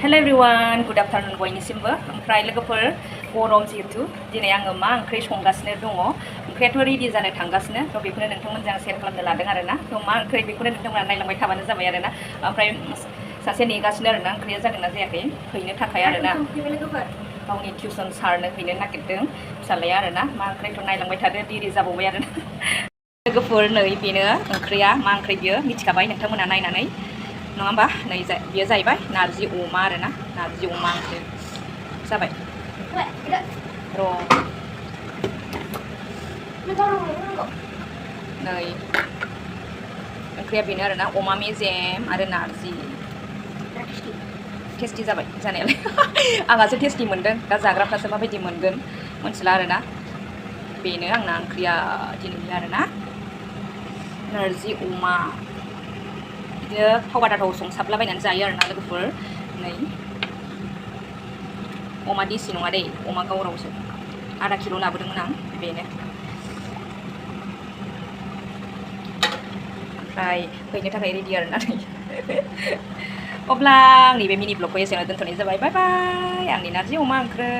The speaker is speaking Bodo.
Hello everyone, good afternoon बयनिसिमबो ओमफ्राय लोगोफोर गरम जिहेतु दिनै आङो मा ओंख्रि संगासिनो दङ ओंख्रियाथ' रेडि जानो थांगासिनो थ' बेखौनो नोंथांमोनजों आं शेयार खालामनो लादों आरोना थ' मा ओंख्रि बेखौनो नोंथांमोना नायलांबाय थाबानो जाबाय आरोना ओमफ्राय सासे नेगासिनो आरोना ओंख्रिया जादोंना जायाखै हैनो थाखाय आरोना गावनि टिउसन सारनो हैनो नागिरदों फिसालाया आरोना मा ओंख्रिथ' नायलांबाय थादो देरि जाबावबाय आरोना लोगोफोर नै बेनो ओंख्रिया मा ओंख्रि बियो मिथिखाबाय नोंथांमोना नायनानै नङा होमबा नै बियो जाहैबाय नारजि अमा आरोना नारजि अमा ओंख्रि जाबाय र' नै ओंख्रिया बेनो आरोना अमा मेजेम आरो नारजि टेस्टि जाबाय जानायालाय आंहासो टेस्टि मोनदों दा जाग्राफ्रासो माबायदि मोनगोन मोनथिला आरोना बेनो आंना ओंख्रिया दिनैनि आरोना नारजि अमा बिदिनो थाव बादाथाव संसाबलाबायनानै जायो आरोना लोगोफोर नै अमा देसि नङा दे अमा गावरावसो आधा किल' लाबोदोंमोन आं बेनो ओमफ्राय हैनो थाखाय रेडि आरोना नै अब्ला आंनि बे मिनि ब्लगखौ एसेयावनो दोनथ'नाय जाबाय बाय बाय आंनि नारजि अमा ओंख्रि